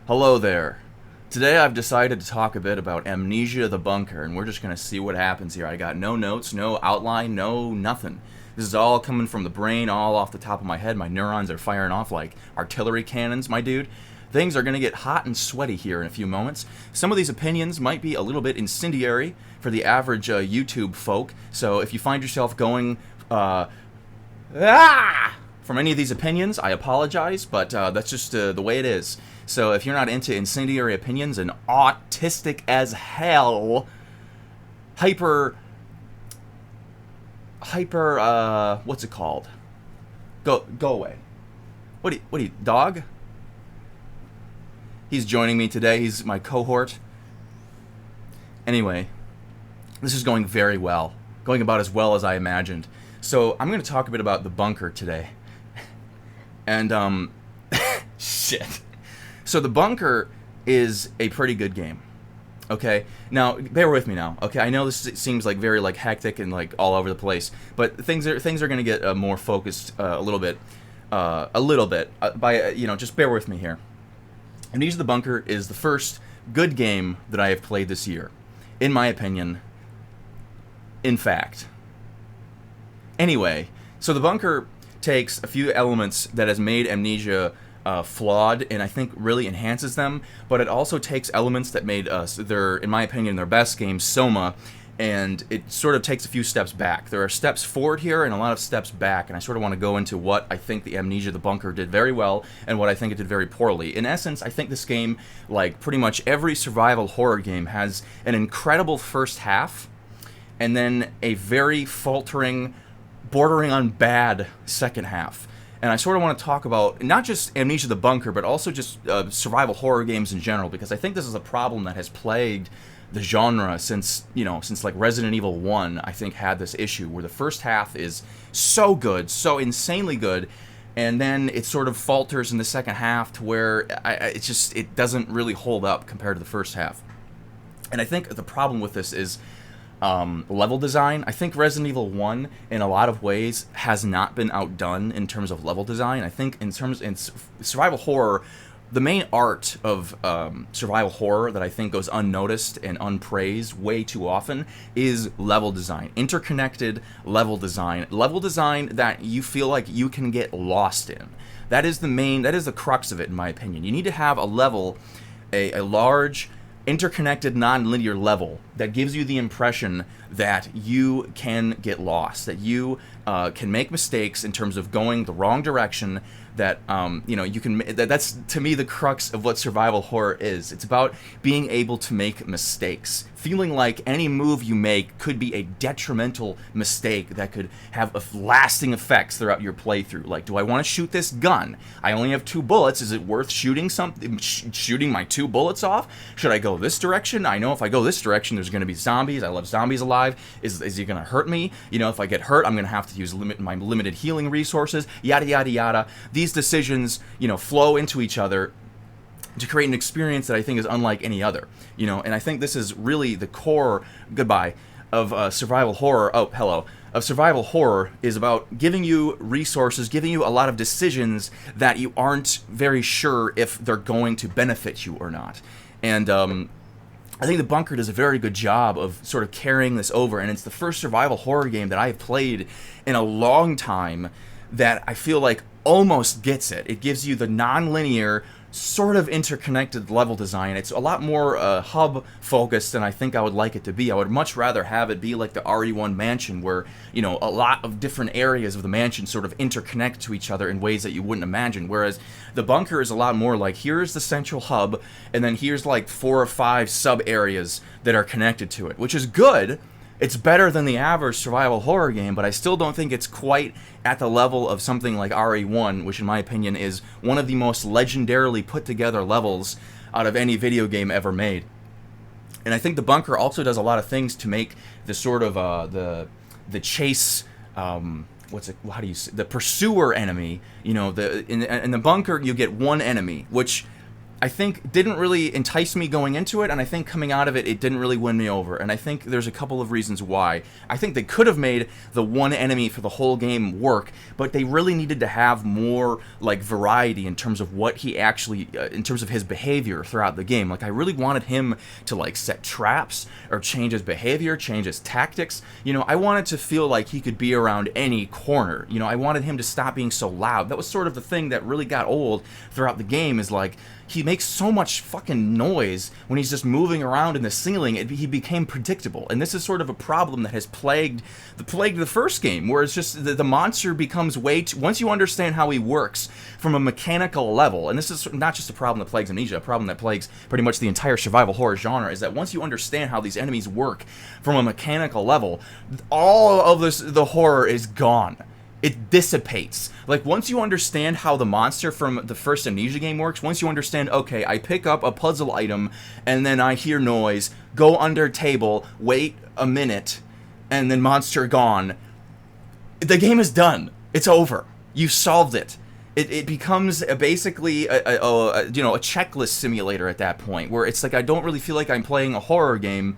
Hello there. Today I've decided to talk a bit about Amnesia the Bunker, and we're just going to see what happens here. I got no notes, no outline, no nothing. This is all coming from the brain, all off the top of my head. My neurons are firing off like artillery cannons, my dude. Things are going to get hot and sweaty here in a few moments. Some of these opinions might be a little bit incendiary for the average YouTube folk, so if you find yourself going, from any of these opinions, I apologize, but that's just the way it is. So if you're not into incendiary opinions and autistic as hell, hyper, what's it called? Go away. What are you, dog? He's joining me today. He's my cohort. Anyway, this is going very well. Going about as well as I imagined. So I'm going to talk a bit about the bunker today. And, shit. So the bunker is a pretty good game. Okay? Now, bear with me now. Okay? I know this seems like very like hectic and like all over the place, but things are going to get more focused a little bit by just bear with me here. Amnesia the Bunker is the first good game that I have played this year, in my opinion. In fact. Anyway, so the bunker takes a few elements that has made Amnesia flawed, and I think really enhances them, but it also takes elements that made in my opinion, their best game, Soma, and it sort of takes a few steps back. There are steps forward here and a lot of steps back, and I sort of want to go into what I think the Amnesia the Bunker did very well and what I think it did very poorly. In essence, I think this game, like pretty much every survival horror game, has an incredible first half, and then a very faltering, bordering on bad second half. And I sort of want to talk about not just Amnesia the Bunker, but also just survival horror games in general, because I think this is a problem that has plagued the genre since like Resident Evil 1, I think, had this issue where the first half is so good, so insanely good, and then it sort of falters in the second half to where it doesn't really hold up compared to the first half. And I think the problem with this is level design. I think Resident Evil 1, in a lot of ways, has not been outdone in terms of level design. I think in survival horror, the main art of survival horror that I think goes unnoticed and unpraised way too often is level design. Interconnected level design. Level design that you feel like you can get lost in. That is the crux of it, in my opinion. You need to have a level, a large, interconnected non-linear level that gives you the impression that you can get lost, that you can make mistakes in terms of going the wrong direction, that you can. That's to me the crux of what survival horror is. It's about being able to make mistakes, feeling like any move you make could be a detrimental mistake that could have lasting effects throughout your playthrough. Like, do I want to shoot this gun? I only have 2 bullets. Is it worth shooting shooting my 2 bullets off? Should I go this direction? I know if I go this direction, there's going to be zombies. I love zombies alive. Is he going to hurt me? If I get hurt, I'm going to have to use my limited healing resources. Yada yada yada. These decisions, flow into each other to create an experience that I think is unlike any other, and I think this is really the core, of survival horror. Oh, hello. Of survival horror is about giving you resources, giving you a lot of decisions that you aren't very sure if they're going to benefit you or not. And I think the Bunker does a very good job of sort of carrying this over, and it's the first survival horror game that I have played in a long time that I feel like almost gets it. It gives you the non-linear, sort of interconnected level design. It's a lot more hub focused than I think I would like it to be. I would much rather have it be like the RE1 mansion, where a lot of different areas of the mansion sort of interconnect to each other in ways that you wouldn't imagine, whereas the bunker is a lot more like, here's the central hub, and then here's like 4 or 5 sub areas that are connected to it, which is good. It's better than the average survival horror game, but I still don't think it's quite at the level of something like RE1, which in my opinion is one of the most legendarily put together levels out of any video game ever made. And I think the bunker also does a lot of things to make the sort of the chase, the pursuer enemy, in the bunker you get one enemy, which I think didn't really entice me going into it, and I think coming out of it, it didn't really win me over. And I think there's a couple of reasons why. I think they could have made the one enemy for the whole game work, but they really needed to have more like variety in terms of what he actually, in terms of his behavior throughout the game. Like I really wanted him to like set traps or change his behavior, change his tactics. You know, I wanted to feel like he could be around any corner. You know, I wanted him to stop being so loud. That was sort of the thing that really got old throughout the game, is like, he makes so much fucking noise when he's just moving around in the ceiling. He became predictable, and this is sort of a problem that has plagued the first game, where it's just the monster becomes way too, once you understand how he works from a mechanical level, and this is not just a problem that plagues Amnesia, a problem that plagues pretty much the entire survival horror genre, is that once you understand how these enemies work from a mechanical level, all of the horror is gone. It dissipates. Like, once you understand how the monster from the first Amnesia game works, once you understand, okay, I pick up a puzzle item, and then I hear noise, go under table, wait a minute, and then monster gone, the game is done. It's over. You solved it. It becomes basically a checklist simulator at that point, where it's like, I don't really feel like I'm playing a horror game.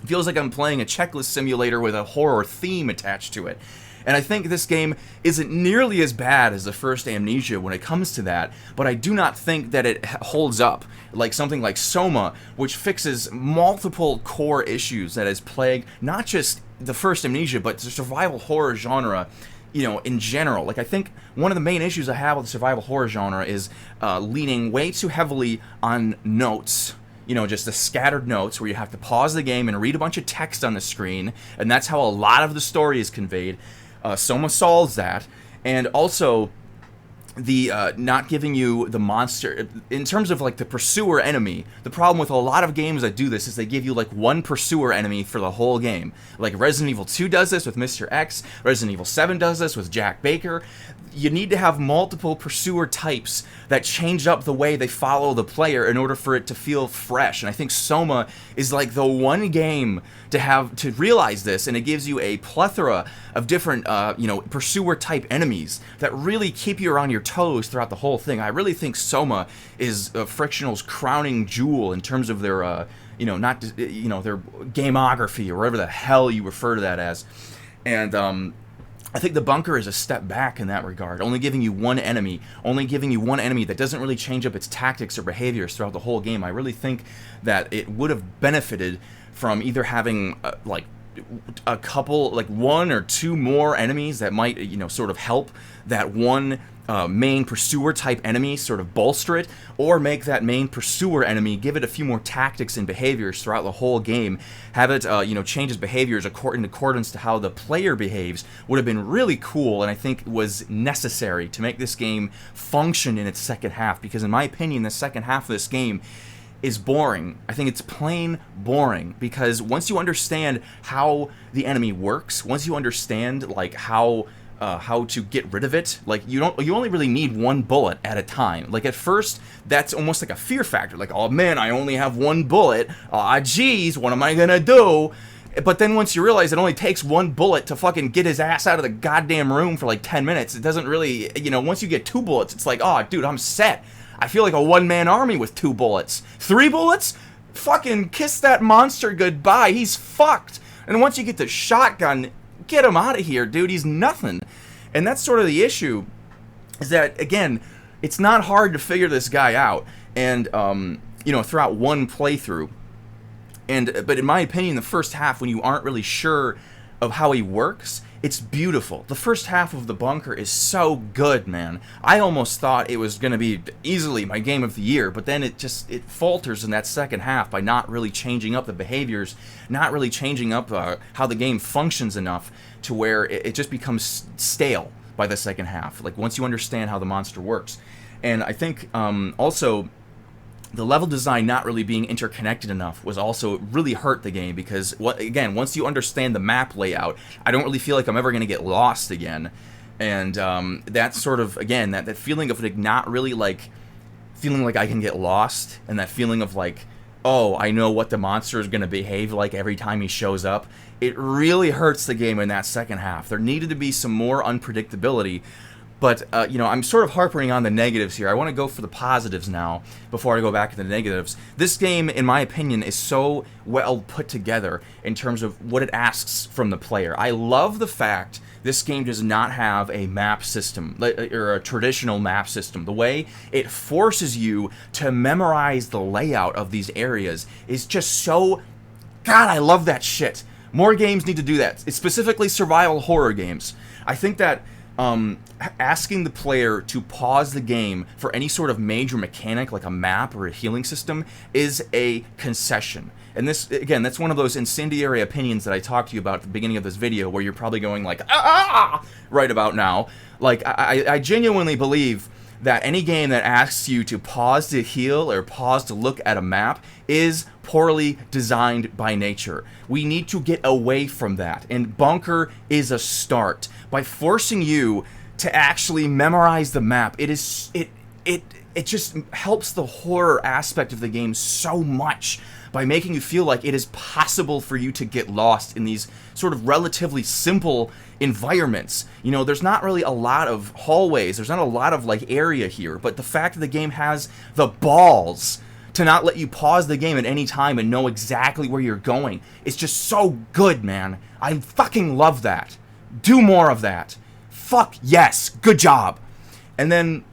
It feels like I'm playing a checklist simulator with a horror theme attached to it. And I think this game isn't nearly as bad as the first Amnesia when it comes to that, but I do not think that it holds up like something like Soma, which fixes multiple core issues that has plagued not just the first Amnesia, but the survival horror genre, you know, in general. Like, I think one of the main issues I have with the survival horror genre is leaning way too heavily on notes. You know, just the scattered notes where you have to pause the game and read a bunch of text on the screen, and that's how a lot of the story is conveyed. Soma solves that, and also the not giving you the monster in terms of like the pursuer enemy. The problem with a lot of games that do this is they give you like one pursuer enemy for the whole game. Like Resident Evil 2 does this with Mr. X, Resident Evil 7 does this with Jack Baker. You need to have multiple pursuer types that change up the way they follow the player in order for it to feel fresh. And I think Soma is like the one game to realize this, and it gives you a plethora of different pursuer type enemies that really keep you around your toes throughout the whole thing. I really think Soma is Frictional's crowning jewel in terms of their their gameography, or whatever the hell you refer to that as. And I think the bunker is a step back in that regard, only giving you one enemy that doesn't really change up its tactics or behaviors throughout the whole game. I really think that it would have benefited from either having a couple, like one or two more enemies that might, sort of help that one main pursuer type enemy, sort of bolster it, or make that main pursuer enemy, give it a few more tactics and behaviors throughout the whole game, have it change its behaviors in accordance to how the player behaves, would have been really cool, and I think was necessary to make this game function in its second half, because in my opinion the second half of this game is boring. I think it's plain boring, because once you understand how the enemy works, once you understand like how to get rid of it, like you only really need one bullet at a time. Like at first that's almost like a fear factor, like, oh man, I only have one bullet, geez, what am I gonna do? But then once you realize it only takes one bullet to fucking get his ass out of the goddamn room for like 10 minutes, it doesn't really, once you get 2 bullets, it's like, oh dude, I'm set. I feel like a one-man army with 2 bullets. 3 bullets? Fucking kiss that monster goodbye. He's fucked. And once you get the shotgun, get him out of here, dude. He's nothing. And that's sort of the issue, is that, again, it's not hard to figure this guy out, and, throughout one playthrough. But in my opinion, the first half, when you aren't really sure of how he works, it's beautiful. The first half of The Bunker is so good, man. I almost thought it was going to be easily my game of the year, but then it falters in that second half by not really changing up the behaviors, not really changing up how the game functions enough to where it just becomes stale by the second half, like once you understand how the monster works. And I think also the level design not really being interconnected enough was also really hurt the game, because again, once you understand the map layout, I don't really feel like I'm ever going to get lost again. And that's sort of, again, that feeling of like not really like feeling like I can get lost, and that feeling of like, oh, I know what the monster is going to behave like every time he shows up. It really hurts the game in that second half. There needed to be some more unpredictability But, I'm sort of harping on the negatives here. I want to go for the positives now before I go back to the negatives. This game, in my opinion, is so well put together in terms of what it asks from the player. I love the fact this game does not have a map system, or a traditional map system. The way it forces you to memorize the layout of these areas is just so... God, I love that shit. More games need to do that. It's specifically survival horror games. I think that asking the player to pause the game for any sort of major mechanic like a map or a healing system is a concession. And this, again, that's one of those incendiary opinions that I talked to you about at the beginning of this video, where you're probably going like, ah, right about now. Like, I genuinely believe that any game that asks you to pause to heal or pause to look at a map is poorly designed by nature. We need to get away from that, and Bunker is a start. By forcing you to actually memorize the map, it just helps the horror aspect of the game so much by making you feel like it is possible for you to get lost in these sort of relatively simple environments. You know, there's not really a lot of hallways, there's not a lot of like area here, but the fact that the game has the balls to not let you pause the game at any time and know exactly where you're going, it's just so good, man. I fucking love that. Do more of that. Fuck yes, good job. And then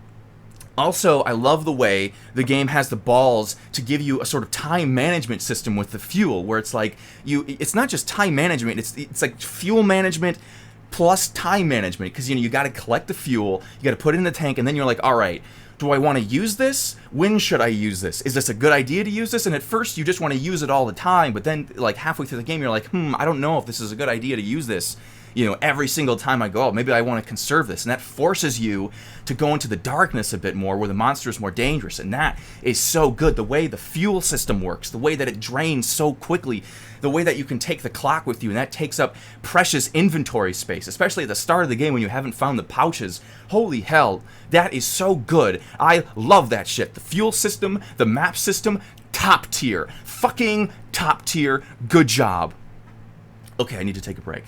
also, I love the way the game has the balls to give you a sort of time management system with the fuel, where it's like it's not just time management, it's like fuel management plus time management, because you got to collect the fuel, you got to put it in the tank, and then you're like, all right, do I want to use this? When should I use this? Is this a good idea to use this? And at first you just want to use it all the time, but then like halfway through the game you're like, I don't know if this is a good idea to use this. Every single time I go, maybe I want to conserve this. And that forces you to go into the darkness a bit more, where the monster is more dangerous. And that is so good. The way the fuel system works, the way that it drains so quickly, the way that you can take the clock with you, and that takes up precious inventory space, especially at the start of the game when you haven't found the pouches. Holy hell, that is so good. I love that shit. The fuel system, the map system, top tier. Fucking top tier. Good job. Okay, I need to take a break.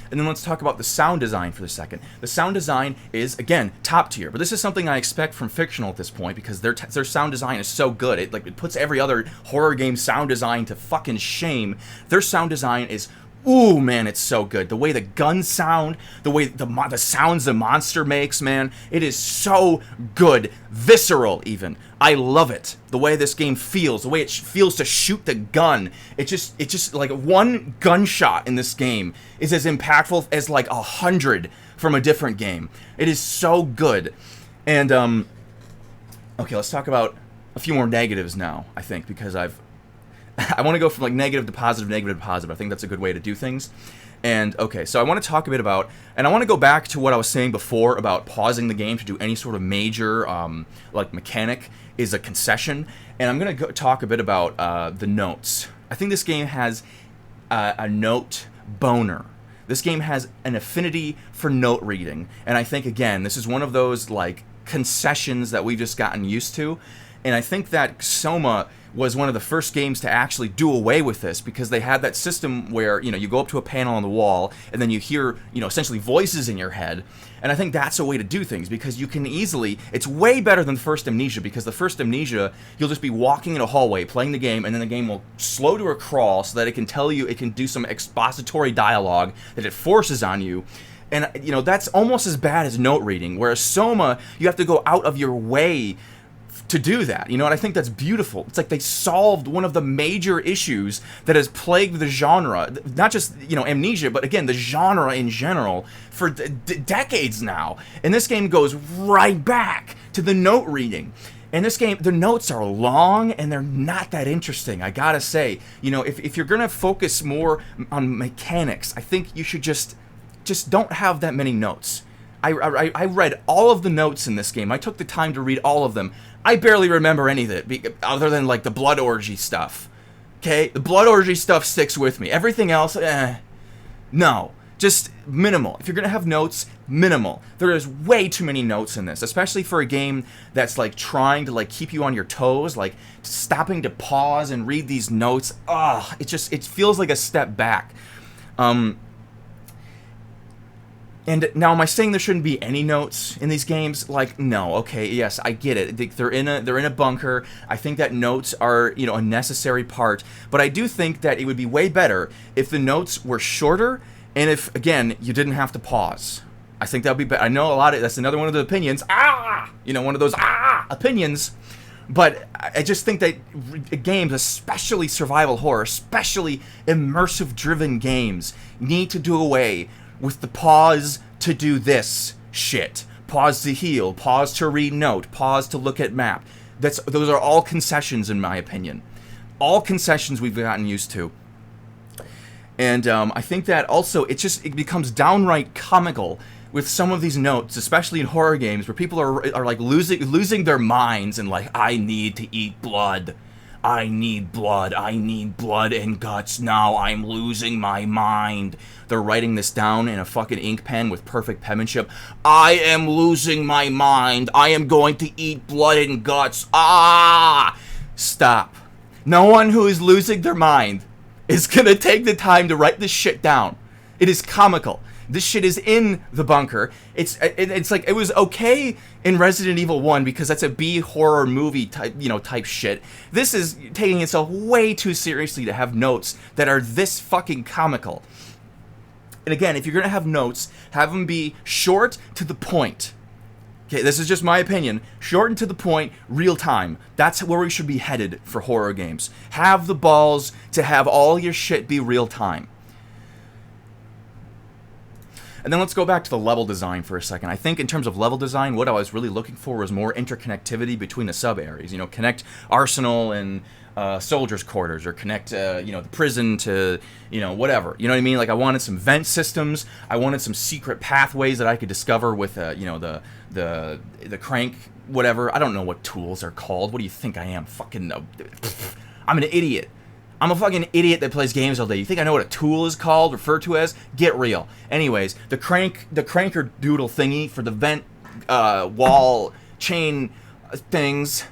And then let's talk about the sound design for a second. The sound design is, again, top tier. But this is something I expect from Frictional at this point, because their sound design is so good. It puts every other horror game sound design to fucking shame. Their sound design is, ooh, man, it's so good. The way the guns sound, the way the sounds the monster makes, man, it is so good. Visceral, even. I love it. The way this game feels, the way it feels to shoot the gun. It just like one gunshot in this game is as impactful as like 100 from a different game. It is so good. And okay, let's talk about a few more negatives now, I think, because I want to go from like negative to positive, negative to positive. I think that's a good way to do things. And okay, so I want to talk a bit about, and I want to go back to what I was saying before about pausing the game to do any sort of major like mechanic is a concession. And I'm going to talk a bit about the notes. I think this game has a note boner. This game has an affinity for note reading. And I think, again, this is one of those like concessions that we've just gotten used to. And I think that Soma was one of the first games to actually do away with this, because they had that system where, you go up to a panel on the wall and then you hear, essentially voices in your head. And I think that's a way to do things, because you can easily, it's way better than the first Amnesia, because the first Amnesia, you'll just be walking in a hallway playing the game, and then the game will slow to a crawl so that it can tell you, it can do some expository dialogue that it forces on you. And, that's almost as bad as note reading, whereas Soma, you have to go out of your way to do that, and I think that's beautiful. It's like they solved one of the major issues that has plagued the genre, not just, Amnesia, but again, the genre in general, for decades now. And this game goes right back to the note reading. In this game, the notes are long and they're not that interesting, I gotta say. If you're gonna focus more on mechanics, I think you should just don't have that many notes. I read all of the notes in this game. I took the time to read all of them. I barely remember any of it, other than like the blood orgy stuff. Okay? The blood orgy stuff sticks with me. Everything else, no. Just minimal. If you're gonna have notes, minimal. There is way too many notes in this, especially for a game that's like trying to like keep you on your toes, like stopping to pause and read these notes. It feels like a step back. And now, am I saying there shouldn't be any notes in these games? Like, no. Okay, yes, I get it. They're in a bunker. I think that notes are, you know, a necessary part. But I do think that it would be way better if the notes were shorter, and if, again, you didn't have to pause. I think that would be better. I know that's another one of the opinions. You know, one of those opinions. But I just think that games, especially survival horror, especially immersive-driven games, need to do away with the pause to do this shit. Pause to heal, pause to read note, pause to look at map. Those are all concessions, in my opinion. All concessions we've gotten used to. And I think that also it becomes downright comical with some of these notes, especially in horror games, where people are like losing their minds and like, I need to eat blood. I need blood and guts now. I'm losing my mind. They're writing this down in a fucking ink pen with perfect penmanship. I am losing my mind. I am going to eat blood and guts. Stop. No one who is losing their mind is gonna take the time to write this shit down. It is comical. This shit is in the bunker. It's like, it was okay in Resident Evil 1 because that's a B horror movie type shit. This is taking itself way too seriously to have notes that are this fucking comical. And again, if you're gonna have notes, have them be short to the point. Okay, this is just my opinion. Short and to the point, real time. That's where we should be headed for horror games. Have the balls to have all your shit be real time. And then let's go back to the level design for a second. I think in terms of level design, what I was really looking for was more interconnectivity between the sub-areas. You know, connect Arsenal and soldiers' quarters, or connect, the prison to, whatever. You know what I mean? Like, I wanted some vent systems. I wanted some secret pathways that I could discover with, the crank, whatever. I don't know what tools are called. What do you think I am? Fucking, I'm an idiot. I'm a fucking idiot that plays games all day. You think I know what a tool is called, referred to as? Get real. Anyways, the cranker doodle thingy for the vent wall chain things.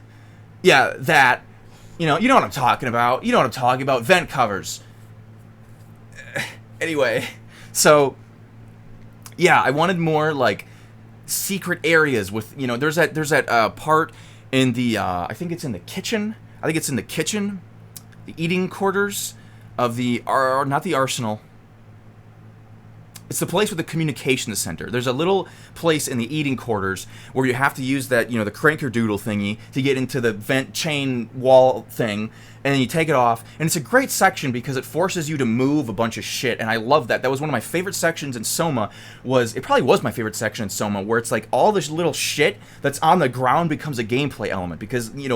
Yeah, that. You know what I'm talking about. You know what I'm talking about. Vent covers. Anyway, so yeah, I wanted more like secret areas with, there's that part in the I think it's in the kitchen. The eating quarters of not the Arsenal. It's the place with the communications center. There's a little place in the eating quarters where you have to use that, the cranker doodle thingy to get into the vent chain wall thing, and then you take it off. And it's a great section because it forces you to move a bunch of shit, and I love that. That was one of my favorite sections in Soma. It probably was my favorite section in Soma, where it's like all this little shit that's on the ground becomes a gameplay element. Because, when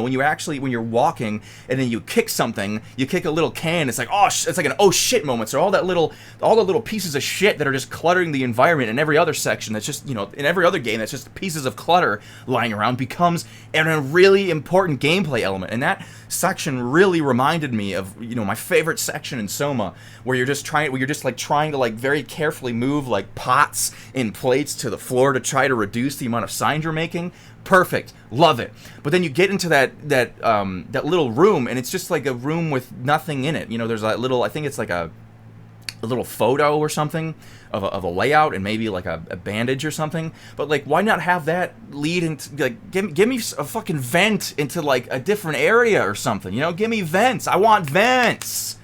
you're walking and then you kick something, you kick a little can, it's like, it's like an oh shit moment. So all the little pieces of shit that are just cluttering the environment in every other section, that's just, in every other game that's just pieces of clutter lying around, becomes a really important gameplay element. And that section really reminded me of, my favorite section in Soma, where you're just trying to very carefully move like pots and plates to the floor to try to reduce the amount of signs you're making. Perfect. Love it. But then you get into that little room, and it's just like a room with nothing in it. There's that little, I think it's like a little photo or something of a layout, and maybe like a bandage or something. But like, why not have that lead into, like, give me a fucking vent into like a different area or something? Give me vents. I want vents.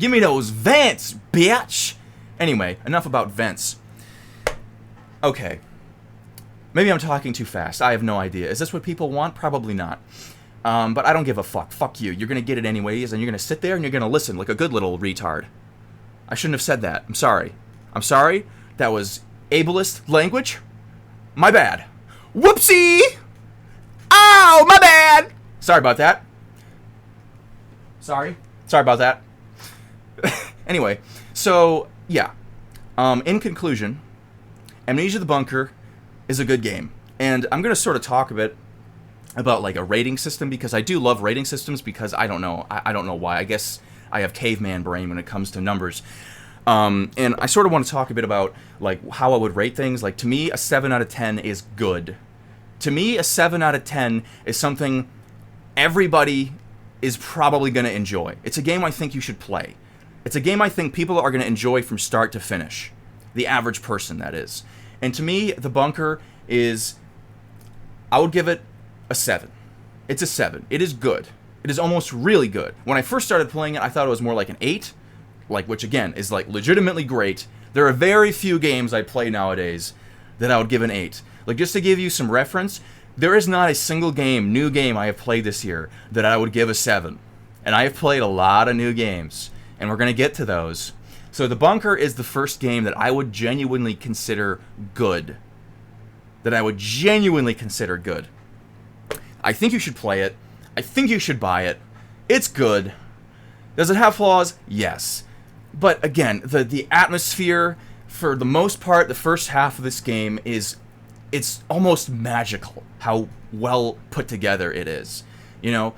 Give me those vents, bitch. Anyway, enough about vents. Okay. Maybe I'm talking too fast. I have no idea. Is this what people want? Probably not. But I don't give a fuck. Fuck you. You're gonna get it anyways, and you're gonna sit there and you're gonna listen like a good little retard. I shouldn't have said that. I'm sorry. That was ableist language. My bad. Whoopsie! Ow, my bad! Sorry about that. Sorry about that. Anyway, so, yeah. In conclusion, Amnesia the Bunker is a good game. And I'm going to sort of talk a bit about, like, a rating system, because I do love rating systems, because I don't know. I don't know why. I guess I have caveman brain when it comes to numbers. And I sort of want to talk a bit about, like, how I would rate things. Like, to me, a 7 out of 10 is good. To me, a 7 out of 10 is something everybody is probably going to enjoy. It's a game I think you should play. It's a game I think people are going to enjoy from start to finish. The average person, that is. And to me, The Bunker is, I would give it a 7. It's a 7. It is good. It is almost really good. When I first started playing it, I thought it was more like an 8, like, which again is like legitimately great. There are very few games I play nowadays that I would give an 8. Like, just to give you some reference, there is not a single new game I have played this year that I would give a 7. And I have played a lot of new games, and we're going to get to those. So The Bunker is the first game that I would genuinely consider good. That I would genuinely consider good. I think you should play it. I think you should buy it. It's good. Does it have flaws? Yes. But again, the atmosphere, for the most part, the first half of this game it's almost magical how well put together it is. You know,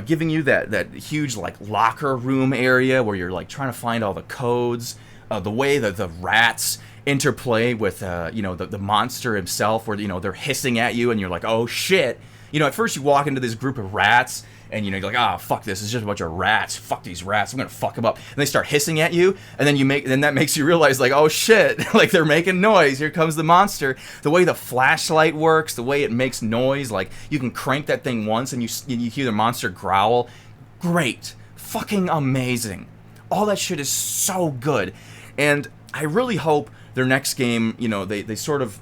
giving you that huge like locker room area where you're like trying to find all the codes, the way that the rats interplay with the monster himself, where they're hissing at you and you're like, oh shit. At first you walk into this group of rats and you're like, ah, fuck this, it's just a bunch of rats. Fuck these rats, I'm gonna fuck them up. And they start hissing at you, and then that makes you realize, like, oh shit, like they're making noise. Here comes the monster. The way the flashlight works, the way it makes noise, like you can crank that thing once and you hear the monster growl. Great, fucking amazing. All that shit is so good, and I really hope their next game, they sort of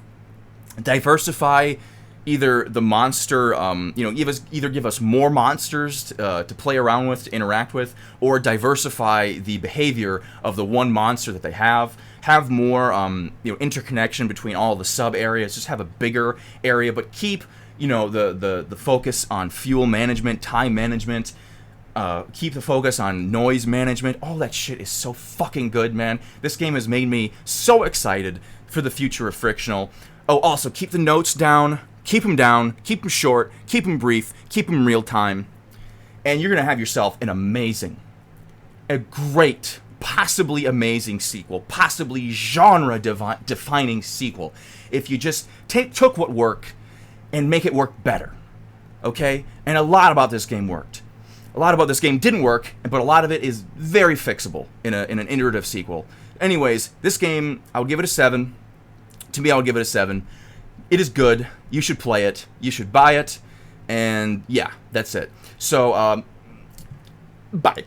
diversify. Either the monster, give us more monsters to play around with, to interact with, or diversify the behavior of the one monster that they have. Have more, interconnection between all the sub areas. Just have a bigger area, but keep, the focus on fuel management, time management. Keep the focus on noise management. All that shit is so fucking good, man. This game has made me so excited for the future of Frictional. Oh, also keep the notes down. Keep them down, keep them short, keep them brief, keep them real time, and you're going to have yourself a great, possibly amazing sequel, possibly genre-defining sequel, if you just took what worked and make it work better, okay? And a lot about this game worked. A lot about this game didn't work, but a lot of it is very fixable in an iterative sequel. Anyways, this game, I would give it a 7. To me, I would give it a 7. It is good. You should play it. You should buy it. And yeah, that's it. So, bye.